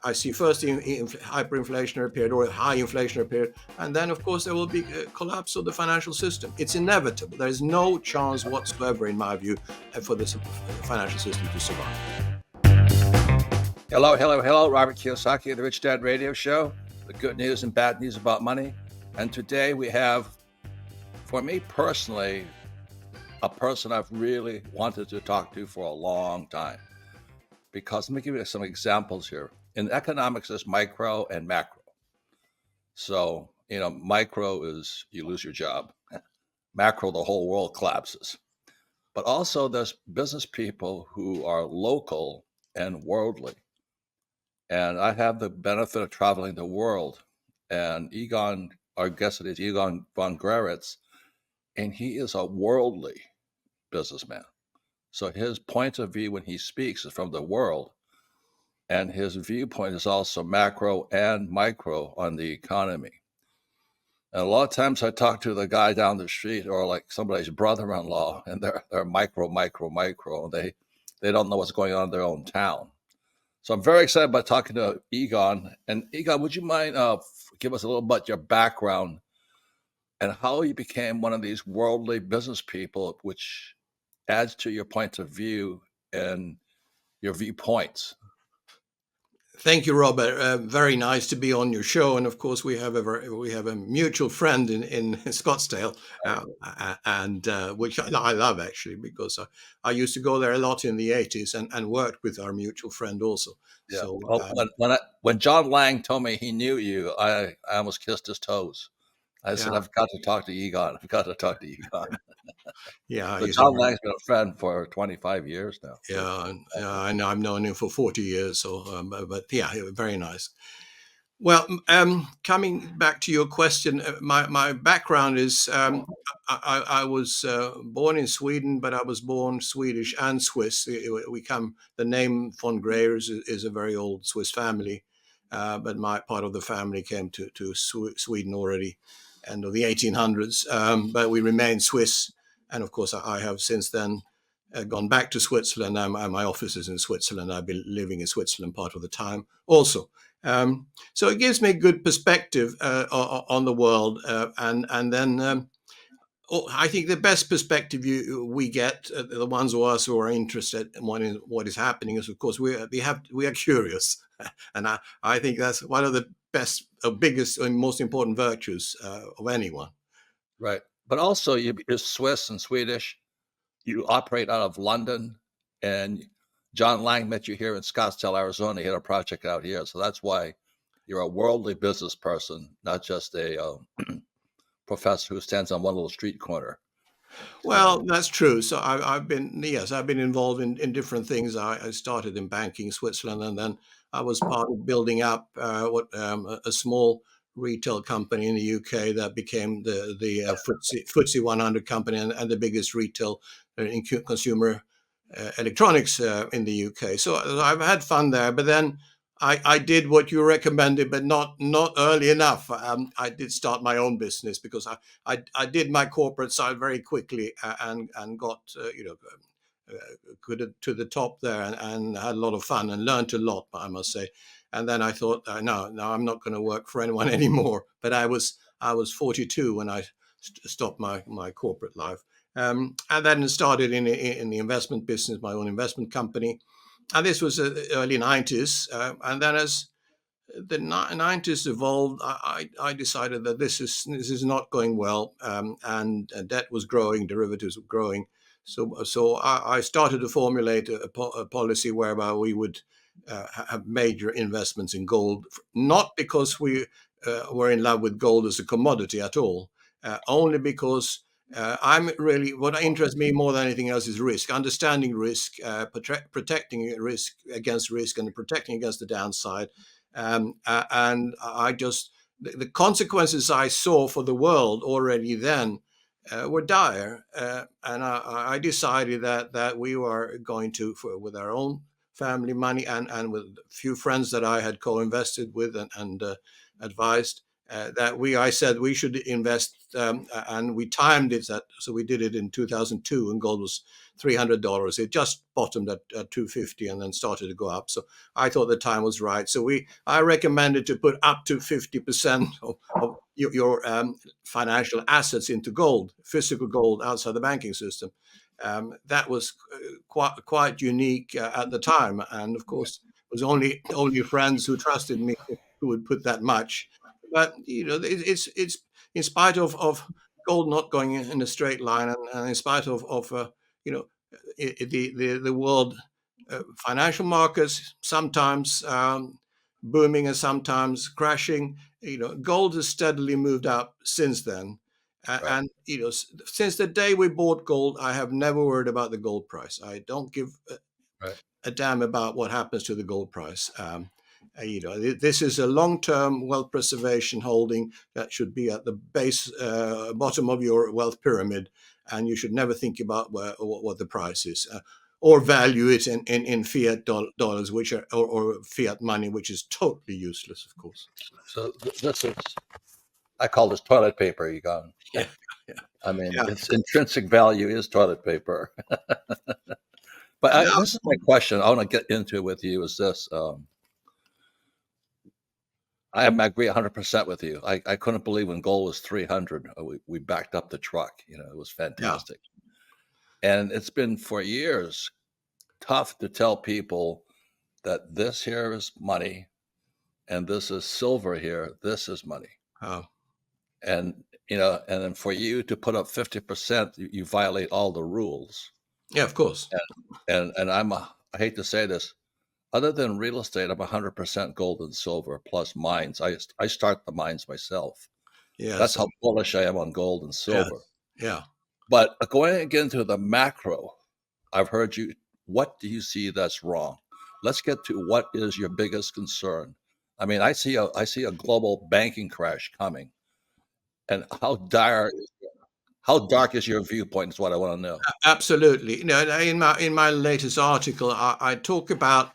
I see first in hyperinflationary period or a high inflationary period, and then of course there will be a collapse of the financial system. It's inevitable. There is no chance whatsoever, in my view, for the financial system to survive. Hello, hello, hello. Robert Kiyosaki of the Rich Dad Radio Show. The good news and bad news about money. And today we have, for me personally, a person I've really wanted to talk to for a long time. Because let me give you some examples here. In economics, there's micro and macro. So, micro is you lose your job. Macro, the whole world collapses. But also there's business people who are local and worldly. And I have the benefit of traveling the world. And Egon, our guest today is Egon von Greyerz, and he is a worldly businessman. So his point of view when he speaks is from the world. And his viewpoint is also macro and micro on the economy. And a lot of times I talk to the guy down the street or like somebody's brother-in-law, and they're micro. And they don't know what's going on in their own town. So I'm very excited about talking to Egon. And Egon, would you mind give us a little about your background and how you became one of these worldly business people, which adds to your point of view and your viewpoints? Thank you, Robert. Very nice to be on your show, and of course we have a mutual friend in Scottsdale, and which I love actually, because I used to go there a lot in the 80s and worked with our mutual friend also. Yeah. So when John Lang told me he knew you, I almost kissed his toes. I said, I've got to talk to Egon. I've got to talk to Egon. Yeah, So John Lang's been a friend for 25 years now. Yeah, I know. I've known him for 40 years. So, but yeah, very nice. Well, coming back to your question, my background is I was born in Sweden, but I was born Swedish and Swiss. The name von Greyerz is a very old Swiss family, but my part of the family came to Sweden already, end of the 1800s. But we remained Swiss, and of course I have since then gone back to Switzerland. My office is in Switzerland. I've been living in Switzerland part of the time also. So it gives me a good perspective on the world, and then I think the best perspective we get, the ones of us who are interested in what is happening, is of course we are curious, and I think that's one of the best, biggest, and most important virtues of anyone. Right, but also you're Swiss and Swedish. You operate out of London, and John Lang met you here in Scottsdale, Arizona. He had a project out here, so that's why you're a worldly business person, not just a professor who stands on one little street corner. Well, that's true. So I've been involved in different things. I started in banking in Switzerland, and then I was part of building up a small retail company in the UK that became the FTSE 100 company and the biggest retail in consumer electronics in the UK. So I've had fun there, but then I did what you recommended, but not early enough. I did start my own business because I did my corporate side very quickly and got good to the top there and had a lot of fun and learned a lot, I must say. And then I thought, no, I'm not going to work for anyone anymore. But I was 42 when I stopped my corporate life, and then started in the investment business, my own investment company. And this was the early 90s. And then as the 90s evolved, I decided that this is not going well, and debt was growing, derivatives were growing. So I started to formulate a policy whereby we would have major investments in gold, not because we were in love with gold as a commodity at all, only because what interests me more than anything else is risk, understanding risk, protecting risk against risk, and protecting against the downside. And the consequences I saw for the world already then were dire, and I decided that we were going to, with our own family money and with a few friends that I had co-invested with and advised, I said we should invest, and we timed it so we did it in 2002, and gold was $300. It just bottomed at 250 and then started to go up. So I thought the time was right. So I recommended to put up to 50% of your financial assets into gold, physical gold outside the banking system. That was quite unique at the time, and of course, it was only friends who trusted me who would put that much. But it's in spite of gold not going in a straight line, and in spite of you know the world financial markets sometimes booming and sometimes crashing. Gold has steadily moved up since then. Right. And since the day we bought gold, I have never worried about the gold price. I don't give Right. a damn about what happens to the gold price. This is a long-term wealth preservation holding that should be at the bottom of your wealth pyramid, and you should never think about what the price is, or value it in fiat dollars, which are or fiat money, which is totally useless, of course. So this is, I call this toilet paper, Egon. Yeah, yeah, I mean, yeah. its intrinsic value is toilet paper. But No, this is my question. I want to get into with you is this. I agree 100% with you. I couldn't believe when gold was 300, we backed up the truck. It was yeah, fantastic. And it's been for years tough to tell people that this here is money and this is silver here. This is money. uh, And, and then for you to put up 50%, you violate all the rules. yeah, of course. And I hate to say this, other than real estate, I'm 100% gold and silver plus mines. I start the mines myself. That's Yes, how bullish I am on gold and yes, silver. yeah. But going again to the macro, I've heard you. What do you see that's wrong? Let's get to what is your biggest concern. I mean, I see a global banking crash coming, and how dark is your viewpoint? Is what I want to know. Absolutely. In my latest article, I talk about,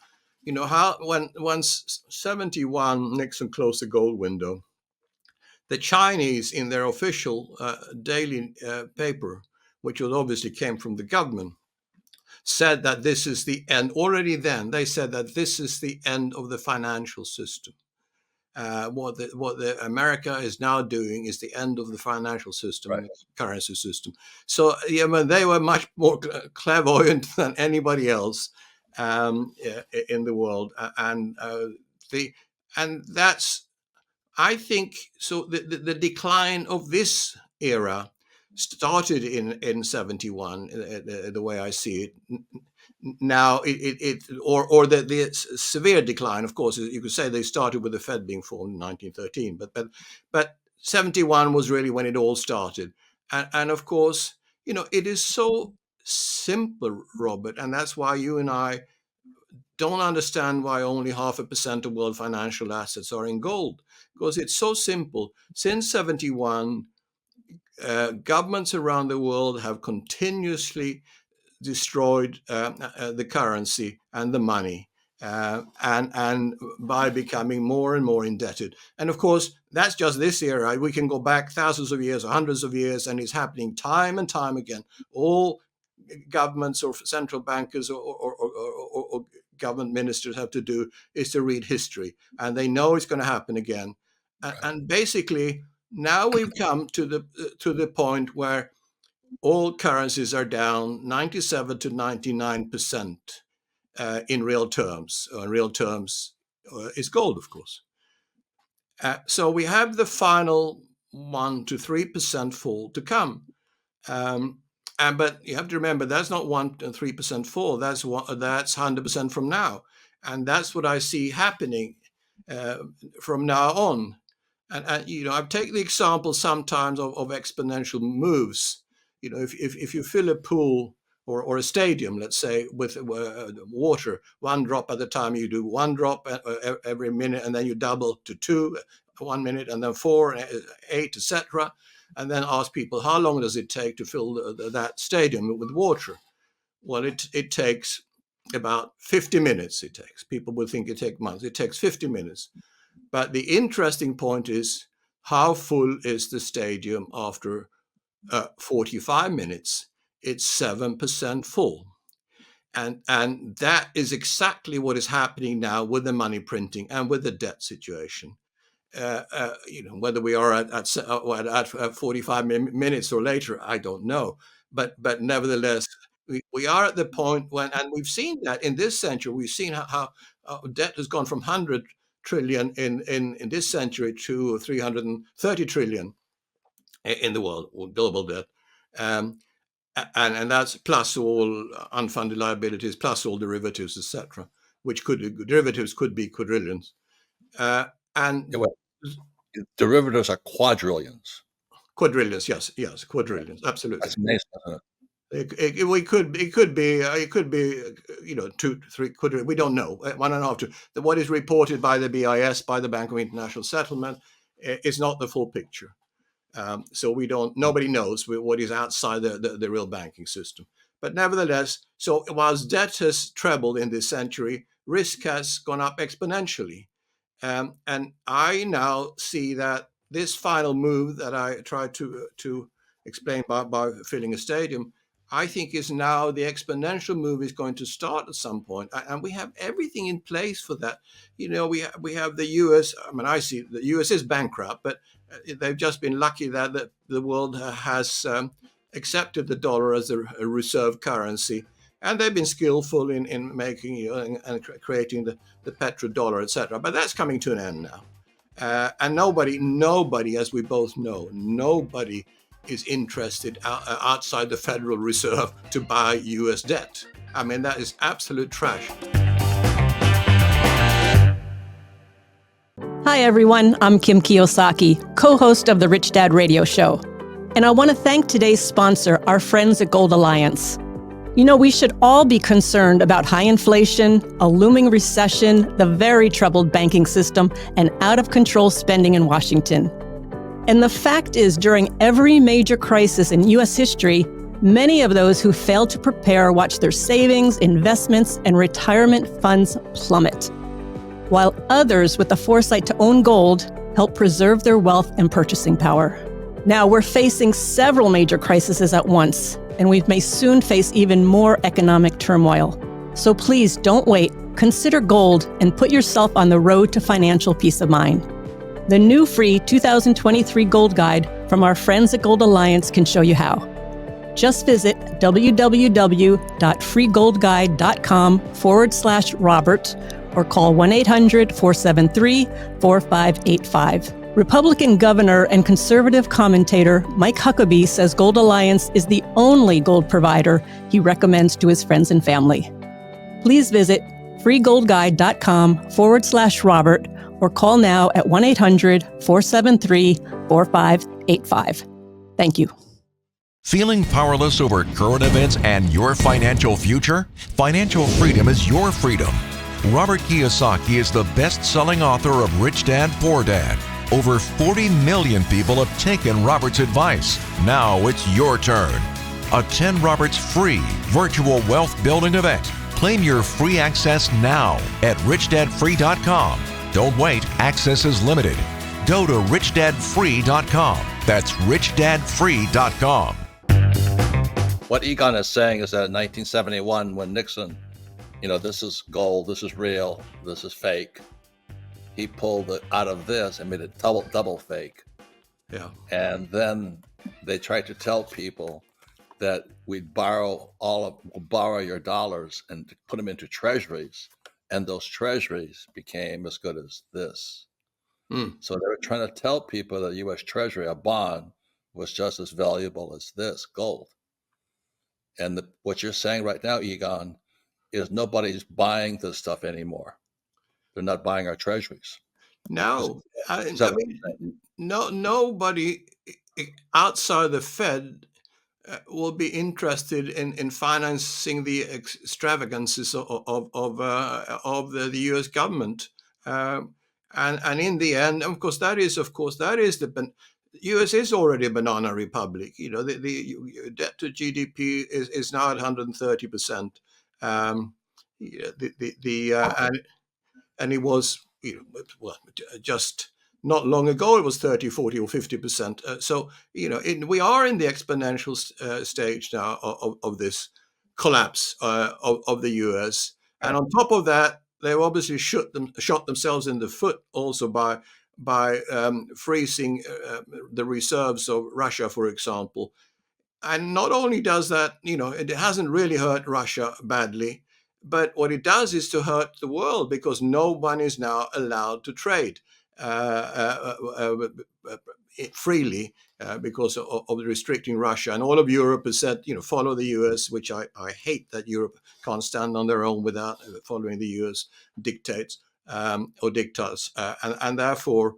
how when once 71 Nixon closed the gold window, the Chinese in their official daily paper, which was obviously came from the government, said that this is the end. Already then, they said that this is the end of the financial system. What the America is now doing is the end of the financial system Right. and the currency system. So yeah, they were much more clairvoyant than anybody else in the world, the and that's I think so. The decline of this era started in 71. The way I see it now, or the severe decline. Of course, you could say they started with the Fed being formed in 1913, but 71 was really when it all started, and of course, it is so simple, Robert, and that's why you and I don't understand why only 0.5% of world financial assets are in gold, because it's so simple. Since 71, governments around the world have continuously destroyed the currency and the money, and by becoming more and more indebted. And of course, that's just this era. We can go back thousands of years or hundreds of years, and it's happening time and time again. All governments or central bankers or government ministers have to do is to read history, and they know it's going to happen again. Right. And basically, now we've come to the point where all currencies are down 97 to 99% in real terms. Real terms is gold, of course. So we have the final 1 to 3% fall to come. Um, but you have to remember that's not 1 to 3% fall. That's 100% from now, and that's what I see happening uh, from now on. And I've taken the example sometimes of exponential moves. If you fill a pool or a stadium, let's say, with water, one drop at a time, you do one drop every minute, and then you double to two, 1 minute, and then four, 8, etc. And then ask people, how long does it take to fill that stadium with water? Well, it takes about 50 minutes. It takes. People would think it takes months. It takes 50 minutes. But the interesting point is How full is the stadium after 45 minutes? It's 7% full. And that is exactly what is happening now with the money printing and with the debt situation. Whether we are at 45 minutes or later, I don't know. But nevertheless, we are at the point when, and we've seen that in this century, we've seen how debt has gone from 100 trillion in this century to 330 trillion in the world, or global debt. Um, and that's plus all unfunded liabilities, plus all derivatives, etc., which derivatives could be quadrillions. Uh, and Yeah, well, derivatives are quadrillions. Quadrillions, yes, quadrillions, absolutely. That's amazing, isn't it? It could be, two, three quadrillion. We don't know. 1.5 to what is reported by the BIS, by the Bank of International Settlement, is not the full picture. So we don't. Nobody knows what is outside the real banking system. But nevertheless, so whilst debt has trebled in this century, risk has gone up exponentially. And I now see that this final move that I tried to explain by filling a stadium, I think is now the exponential move is going to start at some point, and we have everything in place for that. We have the U.S. I mean, I see the U.S. is bankrupt, but they've just been lucky that the world has accepted the dollar as a reserve currency, and they've been skillful in making and creating the petrodollar, etc. But that's coming to an end now. And nobody, as we both know, nobody is interested outside the Federal Reserve to buy US debt. I mean, that is absolute trash. Hi, everyone. I'm Kim Kiyosaki, co-host of the Rich Dad Radio Show. And I want to thank today's sponsor, our friends at Gold Alliance. We should all be concerned about high inflation, a looming recession, the very troubled banking system, and out-of-control spending in Washington. And the fact is, during every major crisis in U.S. history, many of those who failed to prepare watched their savings, investments, and retirement funds plummet, while others with the foresight to own gold helped preserve their wealth and purchasing power. Now, we're facing several major crises at once, and we may soon face even more economic turmoil. So please don't wait. Consider gold and put yourself on the road to financial peace of mind. The new free 2023 Gold Guide from our friends at Gold Alliance can show you how. Just visit www.freegoldguide.com/Robert or call 1-800-473-4585. Republican governor and conservative commentator Mike Huckabee says Gold Alliance is the only gold provider he recommends to his friends and family. Please visit freegoldguide.com/Robert or call now at 1-800-473-4585. Thank you. Feeling powerless over current events and your financial future? Financial freedom is your freedom. Robert Kiyosaki is the best-selling author of Rich Dad, Poor Dad. Over 40 million people have taken Robert's advice. Now it's your turn. Attend Robert's free virtual wealth building event. Claim your free access now at richdadfree.com. Don't wait, access is limited. Go to richdadfree.com. That's richdadfree.com. What Egon is saying is that in 1971, when Nixon, this is gold, this is real, this is fake, he pulled it out of this and made it double fake. Yeah. And then they tried to tell people that we'd borrow your dollars and put them into treasuries, and those treasuries became as good as this. So they were trying to tell people that U.S. Treasury, a bond, was just as valuable as this gold. And what you're saying right now, Egon, is nobody's buying this stuff anymore. They're not buying our treasuries. No, nobody outside the Fed will be interested in financing the extravagances of the U.S. government, and in the end, of course, that is the U.S. is already a banana republic. The debt to GDP is now at 130%. And it was just Not long ago, it was 30, 40, or 50%. So, we are in the exponential stage now of this collapse of the US. And on top of that, they've obviously shot themselves in the foot also by freezing the reserves of Russia, for example. And not only does that, it hasn't really hurt Russia badly, but what it does is to hurt the world because no one is now allowed to trade freely because of restricting Russia. And all of Europe has said, follow the US, which I hate that Europe can't stand on their own without following the US dictates or diktats. And therefore,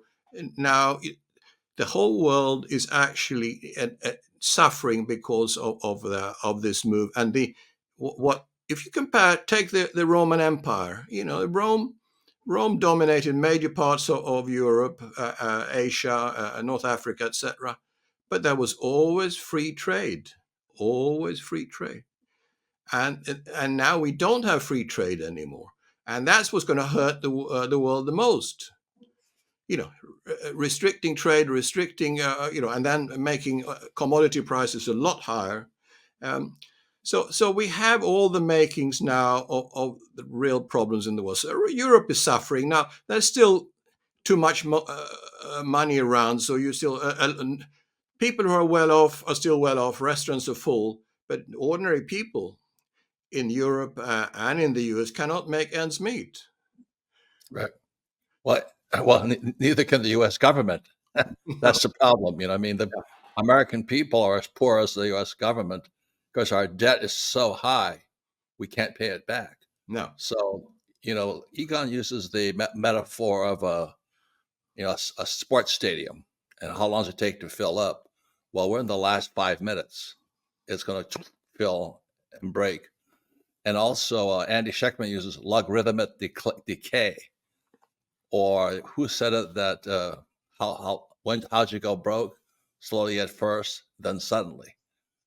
now the whole world is actually suffering because of this move. And what if you take the Roman Empire? Rome dominated major parts of Europe, Asia, North Africa, etc. But there was always free trade, always free trade. And now we don't have free trade anymore, and that's what's going to hurt the world the most. Restricting trade, and then making commodity prices a lot higher. So we have all the makings now of the real problems in the world. So Europe is suffering now. There's still too much money around, so you still people who are well off are still well off. Restaurants are full, but ordinary people in Europe and in the US cannot make ends meet. Right. Well, neither can the U.S. government. That's the problem. The American people are as poor as the U.S. government because our debt is so high, we can't pay it back. No. So, Egon uses the metaphor of a sports stadium and how long does it take to fill up? Well, we're in the last 5 minutes. It's going to fill and break. And also, Andy Schectman uses logarithmic decay. Or who said it that how'd you go broke? Slowly at first, then suddenly.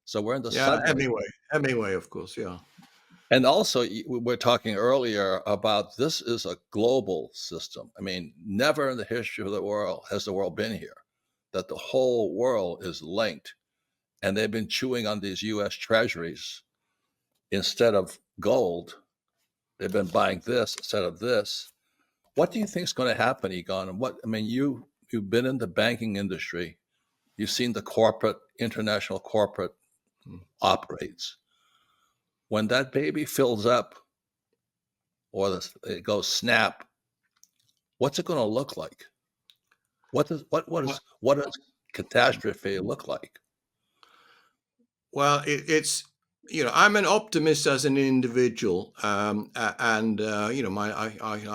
So we're in the suddenly. Hemingway, of course, yeah. And also, we're talking earlier about this is a global system. Never in the history of the world has the world been here that the whole world is linked, and they've been chewing on these U.S. treasuries instead of gold. They've been buying this instead of this. What do you think is going to happen, Egon? And you've been in the banking industry. You've seen the international corporate operates. When that baby fills up or it goes snap, what's it going to look like? What does catastrophe look like? Well, it's I'm an optimist as an individual, and I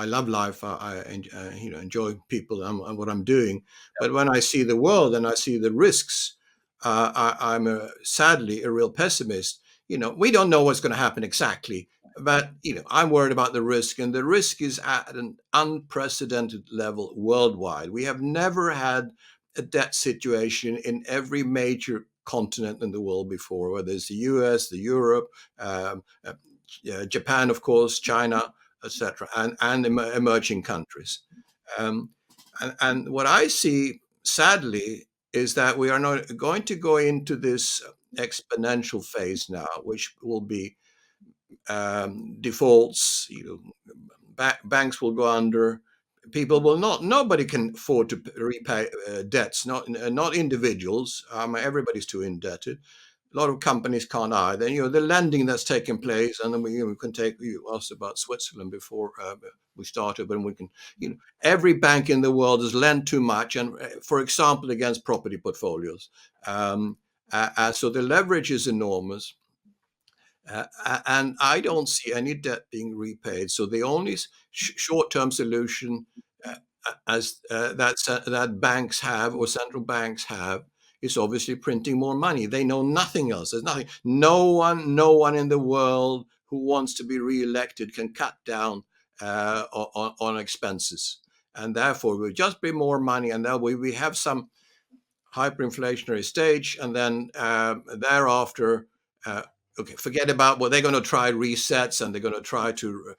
love life. I enjoy people and what I'm doing. But when I see the world and I see the risks, I'm sadly a real pessimist. We don't know what's going to happen exactly, but I'm worried about the risk, and the risk is at an unprecedented level worldwide. We have never had a debt situation in every major continent in the world before, whether it's the US, the Europe, Japan, of course, China, etc., and emerging countries. And what I see, sadly, is that we are not going to go into this exponential phase now, which will be defaults. Banks will go under. People will not. Nobody can afford to repay debts. Not individuals. Everybody's too indebted. A lot of companies can't either. The lending that's taking place, and then we can take. You asked about Switzerland before we started, but we can. Every bank in the world has lent too much, and for example, against property portfolios. So the leverage is enormous. And I don't see any debt being repaid. So the only short-term solution that banks have or central banks have is obviously printing more money. They know nothing else. There's nothing. No one in the world who wants to be re-elected can cut down on expenses, and therefore will just be more money. And then we have some hyperinflationary stage, and then thereafter. Okay, forget about what they're going to try resets, and they're going to try to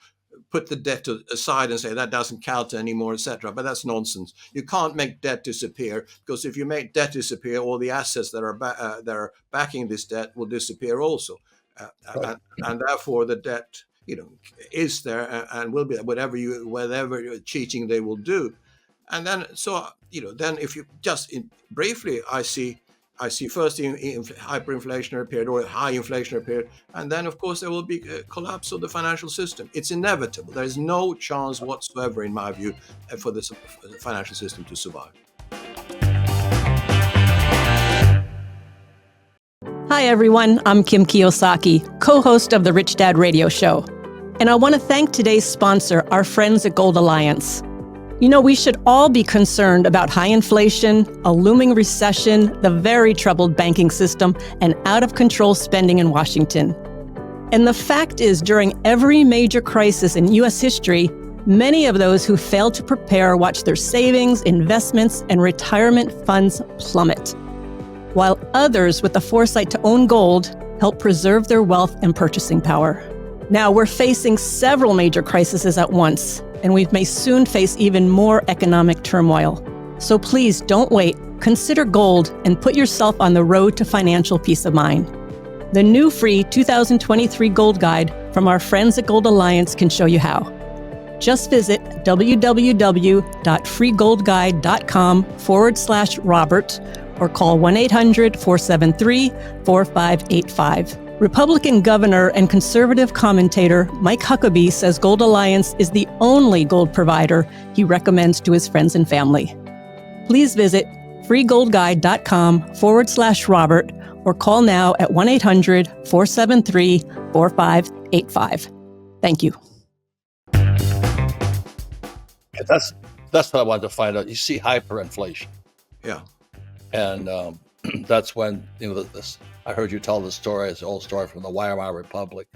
put the debt aside and say that doesn't count anymore, etc. But that's nonsense. You can't make debt disappear, because if you make debt disappear, all the assets that are backing this debt will disappear also, and therefore the debt, is there and will be whatever cheating they will do. And then, so, then if you just briefly, I see first in hyperinflationary period or high inflationary period, and then of course there will be a collapse of the financial system. It's inevitable. There is no chance whatsoever, in my view, for the financial system to survive. Hi, everyone. I'm Kim Kiyosaki, co-host of the Rich Dad Radio Show. And I want to thank today's sponsor, our friends at Gold Alliance. We should all be concerned about high inflation, a looming recession, the very troubled banking system, and out-of-control spending in Washington. And the fact is, during every major crisis in U.S. history, many of those who failed to prepare watched their savings, investments, and retirement funds plummet, while others with the foresight to own gold helped preserve their wealth and purchasing power. Now, we're facing several major crises at once, and we may soon face even more economic turmoil. So please don't wait. Consider gold and put yourself on the road to financial peace of mind. The new free 2023 Gold Guide from our friends at Gold Alliance can show you how. Just visit www.freegoldguide.com/Robert or call 1-800-473-4585. Republican governor and conservative commentator Mike Huckabee says Gold Alliance is the only gold provider he recommends to his friends and family. Please visit freegoldguide.com/Robert or call now at 1-800-473-4585. Thank you. That's what I wanted to find out. You see hyperinflation. Yeah. And that's when, I heard you tell the story, it's an old story from the Weimar Republic,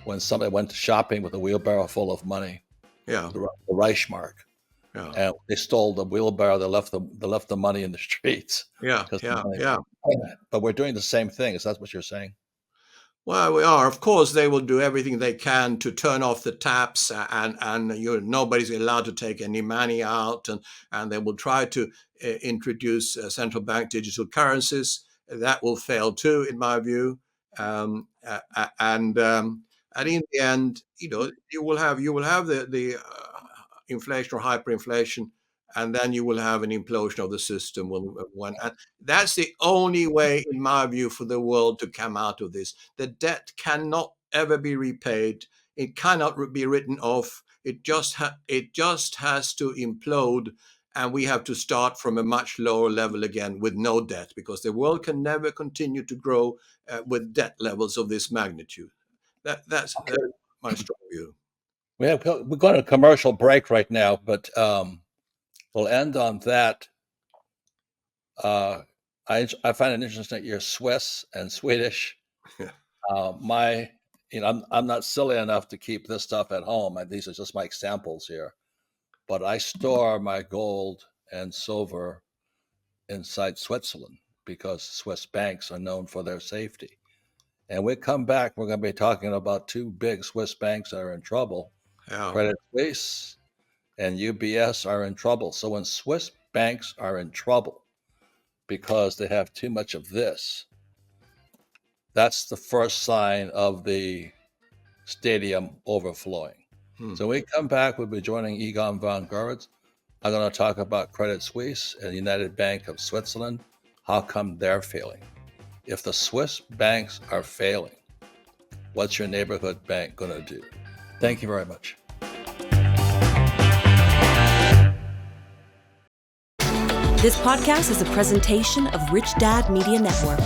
when somebody went to shopping with a wheelbarrow full of money, Yeah. the Reichsmark, Yeah. and they stole the wheelbarrow. They left the money in the streets. Yeah. Yeah. But we're doing the same thing. Is that what you're saying? Well, we are. Of course, they will do everything they can to turn off the taps, and nobody's allowed to take any money out, and they will try to introduce central bank digital currencies. That will fail too, in my view. And in the end, you will have the inflation or hyperinflation, and then you will have an implosion of the system. And that's the only way, in my view, for the world to come out of this. The debt cannot ever be repaid. It cannot be written off. It just has to implode, and we have to start from a much lower level again with no debt, because the world can never continue to grow with debt levels of this magnitude. That's my strong view. We're going to a commercial break right now, but we'll end on that. I find it interesting that you're Swiss and Swedish. Yeah. I'm not silly enough to keep this stuff at home. These are just my examples here. But I store my gold and silver inside Switzerland because Swiss banks are known for their safety. And we come back, we're going to be talking about two big Swiss banks that are in trouble. Yeah. Credit Suisse and UBS are in trouble. So when Swiss banks are in trouble because they have too much of this, that's the first sign of the stadium overflowing. So when we come back, we'll be joining Egon von Greyerz. I'm going to talk about Credit Suisse and United Bank of Switzerland. How come they're failing? If the Swiss banks are failing, what's your neighborhood bank going to do? Thank you very much. This podcast is a presentation of Rich Dad Media Network.